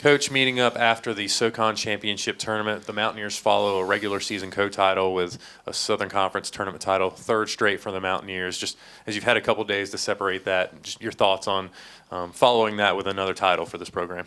Coach, meeting up after the SoCon Championship tournament, the Mountaineers follow a regular season co-title with a Southern Conference tournament title, third straight for the Mountaineers. Just as you've had a couple days to separate that, just your thoughts on following that with another title for this program.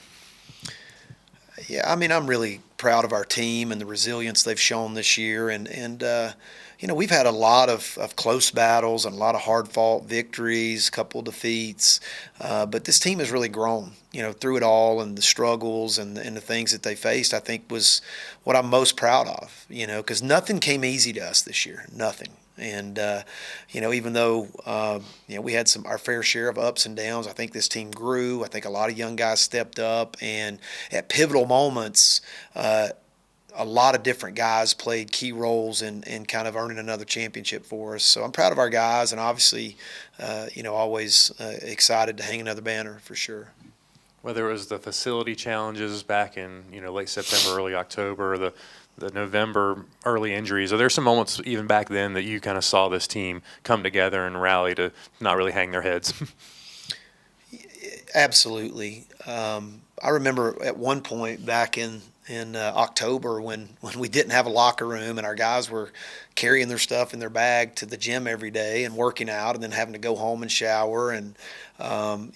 Yeah, I mean, I'm really proud of our team and the resilience they've shown this year. We've had a lot of close battles and a lot of hard-fought victories, a couple of defeats. But this team has really grown, through it all, and the struggles and the things that they faced, I think, was what I'm most proud of, because nothing came easy to us this year, nothing. And, even though, we had our fair share of ups and downs, I think this team grew. I think a lot of young guys stepped up. And at pivotal moments, a lot of different guys played key roles in kind of earning another championship for us. So I'm proud of our guys, and obviously, always excited to hang another banner for sure. Whether it was the facility challenges back in late September, early October, the November early injuries, are there some moments even back then that you kind of saw this team come together and rally to not really hang their heads? Absolutely. I remember at one point back in October when we didn't have a locker room and our guys were carrying their stuff in their bag to the gym every day and working out and then having to go home and shower, and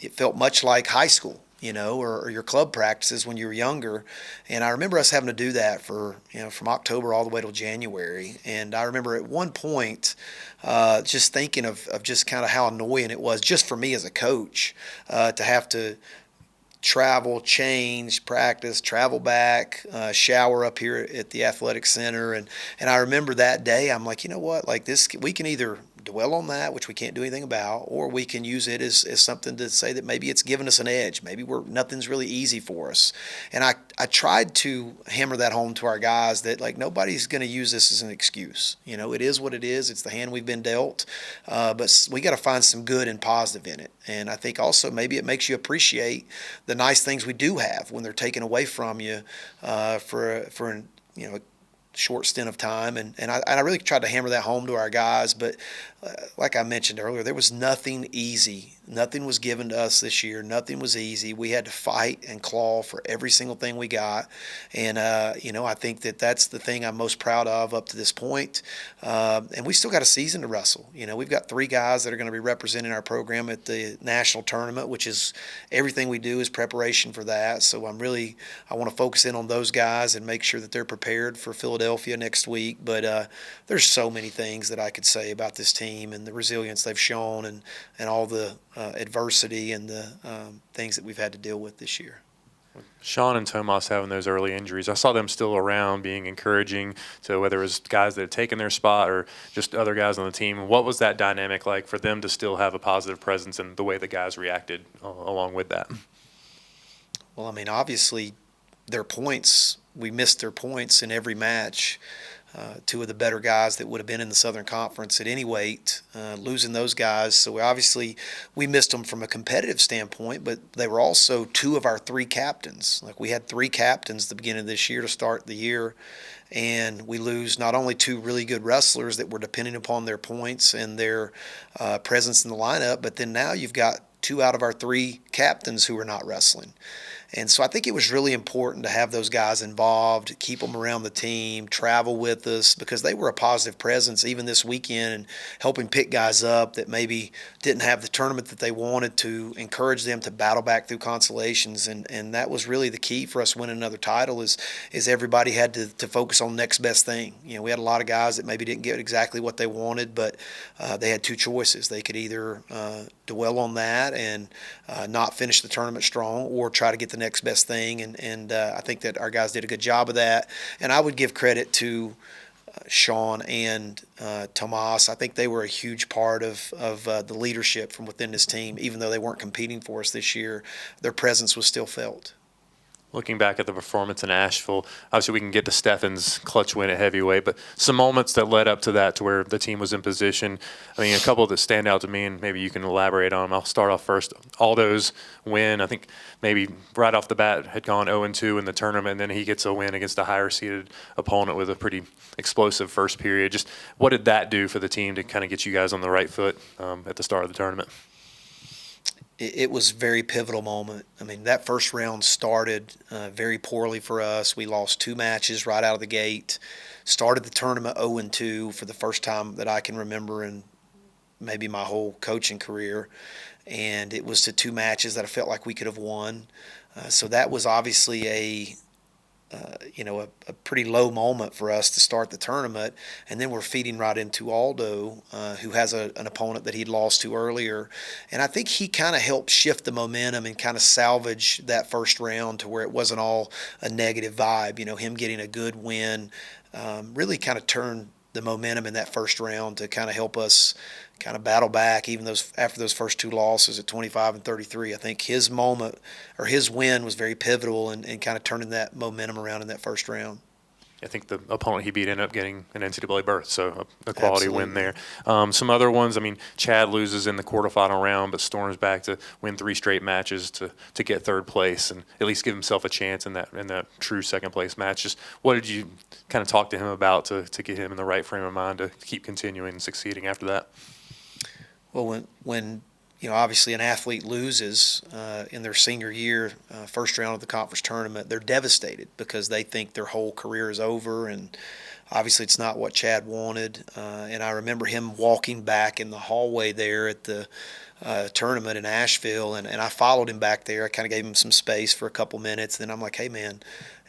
it felt much like high school, or your club practices when you were younger. And I remember us having to do that for, from October all the way till January. And I remember at one point just thinking of just kind of how annoying it was just for me as a coach to have to travel, change, practice, travel back, shower up here at the athletic center. And I remember that day, I'm like, you know what, like this, we can either dwell on that, which we can't do anything about, or we can use it as something to say that maybe it's given us an edge. Maybe nothing's really easy for us. And I tried to hammer that home to our guys that, like, nobody's going to use this as an excuse. It is what it is. It's the hand we've been dealt. But we got to find some good and positive in it. And I think also maybe it makes you appreciate the nice things we do have when they're taken away from you for a short stint of time. And I really tried to hammer that home to our guys. But like I mentioned earlier, there was nothing easy. Nothing was given to us this year. Nothing was easy. We had to fight and claw for every single thing we got. And, I think that's the thing I'm most proud of up to this point. And we still got a season to wrestle. We've got 3 guys that are going to be representing our program at the national tournament, which is everything we do is preparation for that. So I want to focus in on those guys and make sure that they're prepared for Philadelphia next week. But there's so many things that I could say about this team and the resilience they've shown and all the adversity and the things that we've had to deal with this year. Sean and Tomas having those early injuries, I saw them still around being encouraging to whether it was guys that had taken their spot or just other guys on the team. What was that dynamic like for them to still have a positive presence and the way the guys reacted along with that? Well, I mean, obviously we missed their points in every match. 2 of the better guys that would have been in the Southern Conference at any weight, losing those guys. So we missed them from a competitive standpoint, but they were also 2 of our 3 captains. Like, we had 3 captains at the beginning of this year to start the year, and we lose not only 2 really good wrestlers that were depending upon their points and their presence in the lineup, but then now you've got 2 out of our 3 captains who are not wrestling. And so I think it was really important to have those guys involved, keep them around the team, travel with us, because they were a positive presence even this weekend and helping pick guys up that maybe didn't have the tournament that they wanted, to encourage them to battle back through consolations. And that was really the key for us winning another title is everybody had to focus on next best thing. We had a lot of guys that maybe didn't get exactly what they wanted, but they had 2 choices. They could either dwell on that and not finish the tournament strong, or try to get the next best thing, and I think that our guys did a good job of that. And I would give credit to Sean and Tomas. I think they were a huge part of the leadership from within this team. Even though they weren't competing for us this year, their presence was still felt. Looking back at the performance in Asheville, obviously we can get to Stephen's clutch win at heavyweight, but some moments that led up to that to where the team was in position. I mean, a couple that stand out to me, and maybe you can elaborate on them. I'll start off first. Aldo's win, I think maybe right off the bat had gone 0-2 in the tournament, and then he gets a win against a higher-seeded opponent with a pretty explosive first period. Just what did that do for the team to kind of get you guys on the right foot at the start of the tournament? it was a very pivotal moment. I mean, that first round started very poorly for us. We lost 2 matches right out of the gate. Started the tournament 0-2 for the first time that I can remember in maybe my whole coaching career. And it was to 2 matches that I felt like we could have won. So that was obviously a pretty low moment for us to start the tournament. And then we're feeding right into Aldo, who has an opponent that he'd lost to earlier. And I think he kind of helped shift the momentum and kind of salvage that first round to where it wasn't all a negative vibe. Him getting a good win really kind of turned the momentum in that first round to kind of help us kind of battle back even after those first 2 losses at 25 and 33. I think his moment or his win was very pivotal in kind of turning that momentum around in that first round. I think the opponent he beat ended up getting an NCAA berth, so a quality Absolutely. win there. Some other ones, I mean, Chad loses in the quarterfinal round, but storms back to win 3 straight matches to get 3rd place and at least give himself a chance in that true 2nd place match. Just what did you kind of talk to him about to get him in the right frame of mind to keep continuing and succeeding after that? Well, when obviously an athlete loses in their senior year, first round of the conference tournament, they're devastated because they think their whole career is over, and obviously it's not what Chad wanted. And I remember him walking back in the hallway there at the tournament in Asheville, and I followed him back there. I kind of gave him some space for a couple minutes. Then I'm like, hey, man,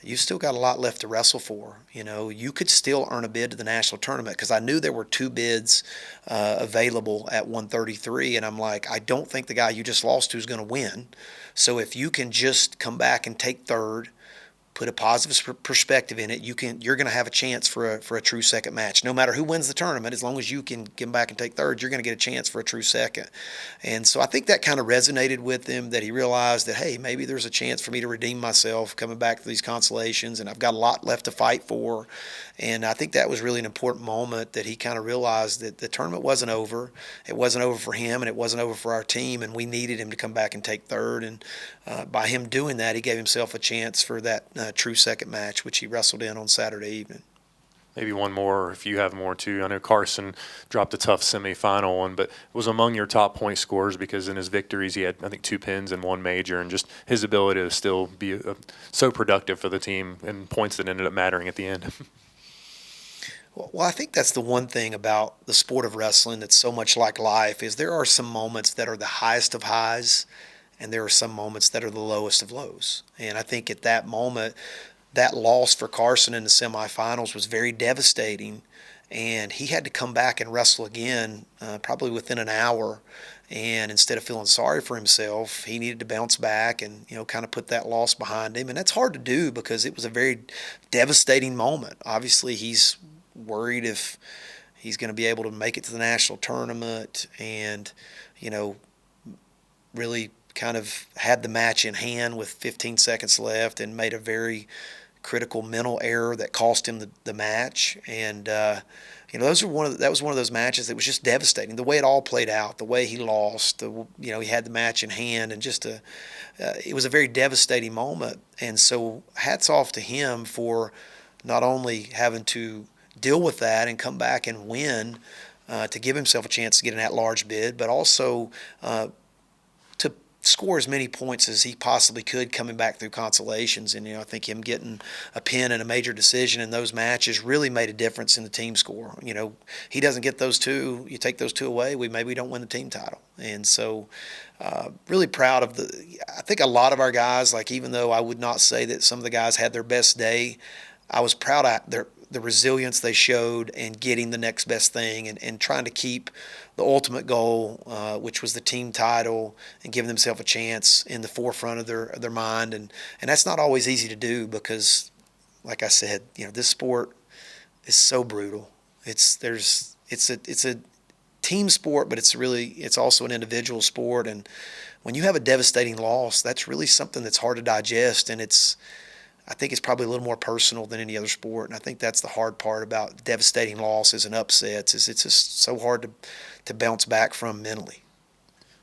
you still got a lot left to wrestle for. You could still earn a bid to the national tournament, because I knew there were 2 bids available at 133, and I'm like, I don't think the guy you just lost to is going to win. So if you can just come back and take 3rd, put a positive perspective in it, you're going to have a chance for a true 2nd match. No matter who wins the tournament, as long as you can come back and take 3rd, you're going to get a chance for a true 2nd. And so I think that kind of resonated with him, that he realized that, hey, maybe there's a chance for me to redeem myself coming back to these consolations, and I've got a lot left to fight for. And I think that was really an important moment, that he kind of realized that the tournament wasn't over. It wasn't over for him, and it wasn't over for our team, and we needed him to come back and take 3rd. And by him doing that, he gave himself a chance for that true 2nd match, which he wrestled in on Saturday evening. Maybe one more, if you have more too. I know Carson dropped a tough semifinal one, but was among your top point scorers because in his victories he had, I think, 2 pins and 1 major, and just his ability to still be so productive for the team and points that ended up mattering at the end. Well, I think that's the one thing about the sport of wrestling that's so much like life, is there are some moments that are the highest of highs, and there are some moments that are the lowest of lows. And I think at that moment, that loss for Carson in the semifinals was very devastating, and he had to come back and wrestle again probably within an hour. And instead of feeling sorry for himself, he needed to bounce back and kind of put that loss behind him. And that's hard to do because it was a very devastating moment. Obviously, he's worried if he's going to be able to make it to the national tournament, and really kind of had the match in hand with 15 seconds left and made a very critical mental error that cost him the match. And that was one of those matches that was just devastating. The way it all played out, the way he lost, he had the match in hand, and just it was a very devastating moment. And so hats off to him for not only having to deal with that and come back and win to give himself a chance to get an at-large bid, but also to score as many points as he possibly could coming back through consolations. And I think him getting a pin and a major decision in those matches really made a difference in the team score. He doesn't get those 2, you take those 2 away, we don't win the team title. And so really proud of I think a lot of our guys, like, even though I would not say that some of the guys had their best day, I was proud of the resilience they showed in getting the next best thing and trying to keep the ultimate goal, which was the team title, and giving themselves a chance in the forefront of their mind. And that's not always easy to do because, like I said, this sport is so brutal. It's a team sport, but it's also an individual sport. And when you have a devastating loss, that's really something that's hard to digest, and I think it's probably a little more personal than any other sport. And I think that's the hard part about devastating losses and upsets, is it's just so hard to bounce back from mentally.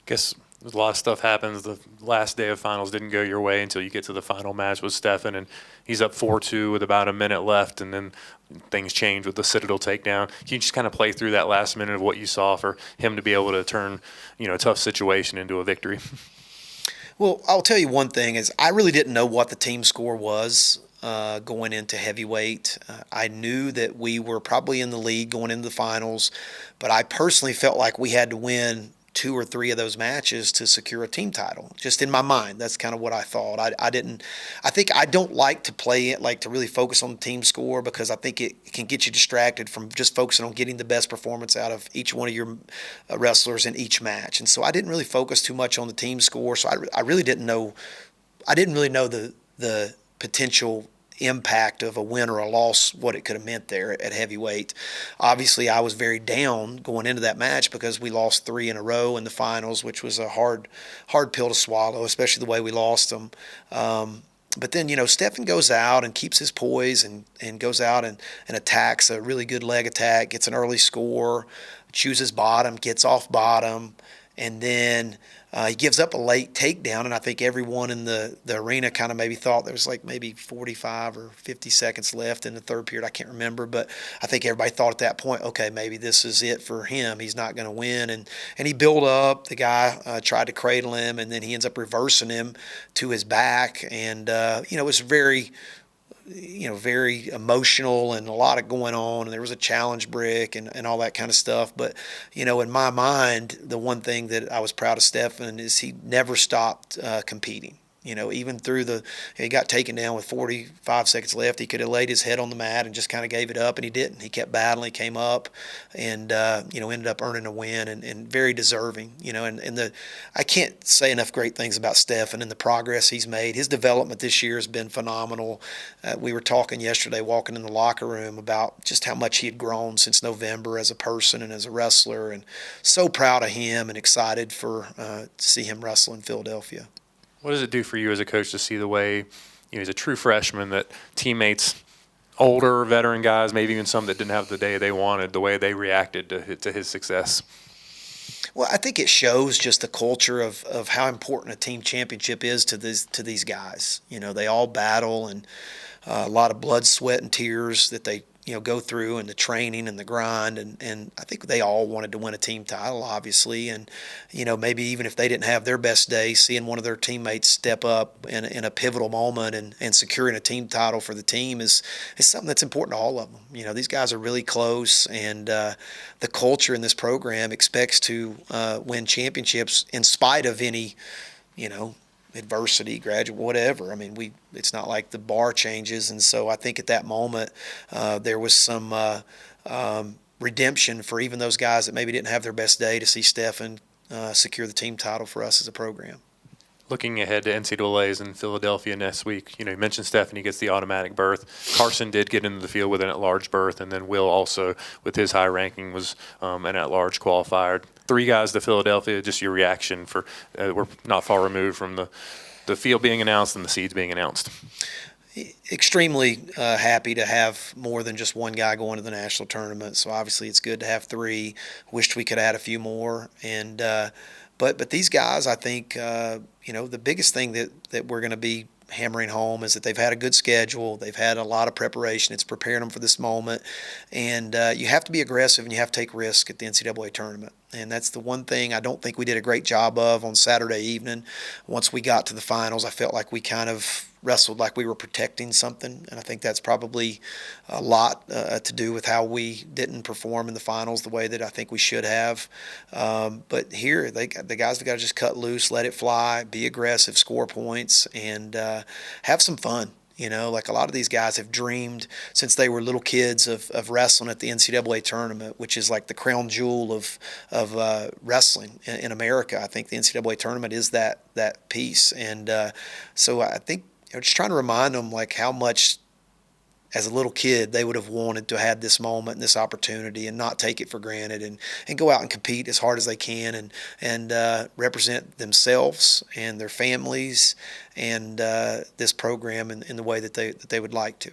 Guess a lot of stuff happens. The last day of finals didn't go your way until you get to the final match with Stefan, and he's up 4-2 with about a minute left, and then things change with the Citadel takedown. Can you just kind of play through that last minute of what you saw for him to be able to turn, a tough situation into a victory? Well, I'll tell you one thing is I really didn't know what the team score was going into heavyweight. I knew that we were probably in the lead going into the finals, but I personally felt like we had to win 2 or 3 of those matches to secure a team title. Just in my mind, that's kind of what I thought. I didn't. I think I don't like to play it, like to really focus on the team score, because I think it can get you distracted from just focusing on getting the best performance out of each one of your wrestlers in each match. And so I didn't really focus too much on the team score. So I really didn't know. I didn't really know the potential impact of a win or a loss, what it could have meant there at heavyweight. Obviously, I was very down going into that match because we lost 3 in a row in the finals, which was a hard pill to swallow, especially the way we lost them. But then, Stephen goes out and keeps his poise and goes out and attacks a really good leg attack, gets an early score, chooses bottom, gets off bottom, and then he gives up a late takedown, and I think everyone in the arena kind of maybe thought there was like maybe 45 or 50 seconds left in the third period. I can't remember, but I think everybody thought at that point, okay, maybe this is it for him. He's not going to win. And he built up. The guy tried to cradle him, and then he ends up reversing him to his back. And, it was very emotional and a lot of going on, and there was a challenge brick and all that kind of stuff. But, in my mind, the one thing that I was proud of Stefan is he never stopped competing. Even through he got taken down with 45 seconds left. He could have laid his head on the mat and just kind of gave it up, and he didn't. He kept battling, he came up, and, ended up earning a win and very deserving. I can't say enough great things about Stefan and the progress he's made. His development this year has been phenomenal. We were talking yesterday, walking in the locker room, about just how much he had grown since November as a person and as a wrestler, and so proud of him and excited to see him wrestle in Philadelphia. What does it do for you as a coach to see the way, he's a true freshman, that teammates, older veteran guys, maybe even some that didn't have the day they wanted, the way they reacted to his success? Well, I think it shows just the culture of how important a team championship is to these guys. They all battle, and a lot of blood, sweat, and tears that they go through, and the training and the grind, and I think they all wanted to win a team title, obviously, and maybe even if they didn't have their best day, seeing one of their teammates step up in a pivotal moment and securing a team title for the team is something that's important to all of them. These guys are really close, and the culture in this program expects to win championships in spite of any adversity, graduate, whatever. I mean, it's not like the bar changes, and so I think at that moment there was some redemption for even those guys that maybe didn't have their best day, to see Stefan secure the team title for us as a program. Looking ahead to NCAAs in Philadelphia next week, you mentioned Stephanie gets the automatic berth. Carson did get into the field with an at-large berth, and then Will also, with his high ranking, was an at-large qualifier. 3 guys to Philadelphia. Just your reaction for we're not far removed from the field being announced and the seeds being announced. Extremely happy to have more than just one guy going to the national tournament. So obviously it's good to have 3. Wished we could add a few more, and but these guys, I think, the biggest thing that we're going to be hammering home is that they've had a good schedule. They've had a lot of preparation. It's preparing them for this moment. And you have to be aggressive, and you have to take risks at the NCAA tournament. And that's the one thing I don't think we did a great job of on Saturday evening. Once we got to the finals, I felt like we kind of wrestled like we were protecting something, and I think that's probably a lot to do with how we didn't perform in the finals the way that I think we should have. But here, the guys have got to just cut loose, let it fly, be aggressive, score points, and have some fun. Like a lot of these guys have dreamed since they were little kids of wrestling at the NCAA tournament, which is like the crown jewel of wrestling in America. I think the NCAA tournament is that piece, and so I think just trying to remind them like how much as a little kid they would have wanted to have this moment and this opportunity, and not take it for granted, and go out and compete as hard as they can, and represent themselves and their families and this program in the way that they would like to.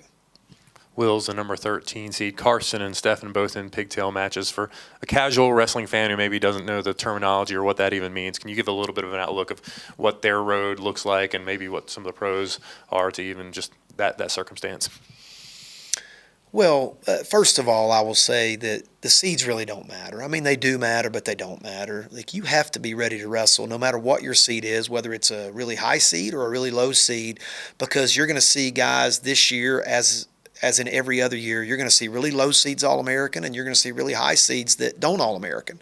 Will's the number 13 seed. Carson and Stefan both in pigtail matches. For a casual wrestling fan who maybe doesn't know the terminology or what that even means, can you give a little bit of an outlook of what their road looks like, and maybe what some of the pros are to even just that circumstance? Well, first of all, I will say that the seeds really don't matter. I mean, they do matter, but they don't matter. Like, you have to be ready to wrestle no matter what your seed is, whether it's a really high seed or a really low seed, because you're going to see guys this year, as in every other year, you're going to see really low seeds All-American, and you're going to see really high seeds that don't All-American.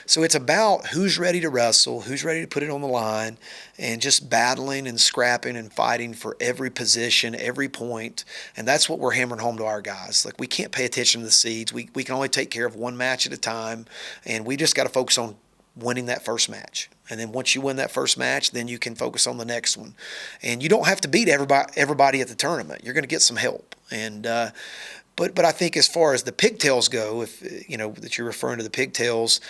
So it's about who's ready to wrestle, who's ready to put it on the line, and just battling and scrapping and fighting for every position, every point. And that's what we're hammering home to our guys. Like, we can't pay attention to the seeds. We can only take care of one match at a time, and we just got to focus on winning that first match. And then once you win that first match, then you can focus on the next one. And you don't have to beat everybody at the tournament. You're going to get some help. And but I think as far as the pigtails go, if you know that you're referring to the pigtails,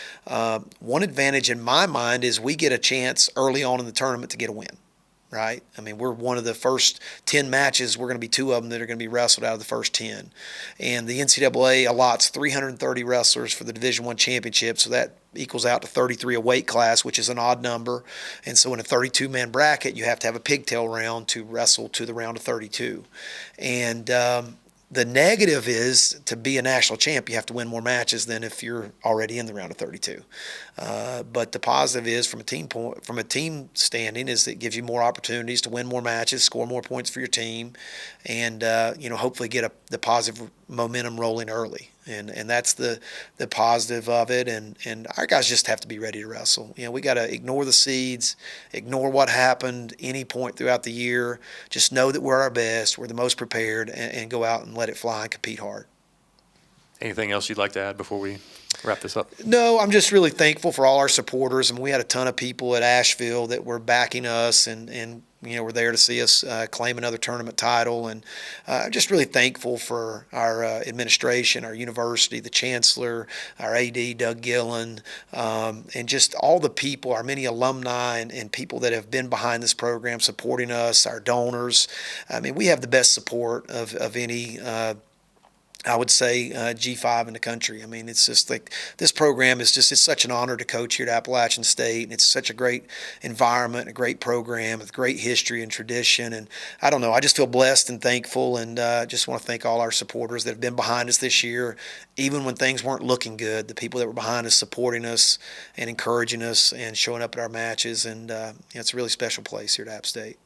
one advantage in my mind is we get a chance early on in the tournament to get a win. Right? I mean, we're one of the first 10 matches. We're going to be 2 of them that are going to be wrestled out of the first 10. And the NCAA allots 330 wrestlers for the Division I Championship, so that equals out to 33 a weight class, which is an odd number. And so in a 32-man bracket, you have to have a pigtail round to wrestle to the round of 32. And the negative is, to be a national champ, you have to win more matches than if you're already in the round of 32. But the positive is, from a team standing, is it gives you more opportunities to win more matches, score more points for your team, and hopefully get the positive momentum rolling early. And that's the positive of it. And our guys just have to be ready to wrestle. We got to ignore the seeds, ignore what happened any point throughout the year. Just know that we're our best, we're the most prepared, and go out and let it fly and compete hard. Anything else you'd like to add before we wrap this up? No, I'm just really thankful for all our supporters. And we had a ton of people at Asheville that were backing us and were there to see us claim another tournament title. And I'm just really thankful for our administration, our university, the chancellor, our AD, Doug Gillen, and just all the people, our many alumni and people that have been behind this program supporting us, our donors. I mean, we have the best support of any I would say G5 in the country. I mean, it's just like, this program is just, it's such an honor to coach here at Appalachian State, and it's such a great environment, a great program with great history and tradition. And I don't know, I just feel blessed and thankful, and just want to thank all our supporters that have been behind us this year, even when things weren't looking good. The people that were behind us, supporting us and encouraging us and showing up at our matches. And it's a really special place here at App State.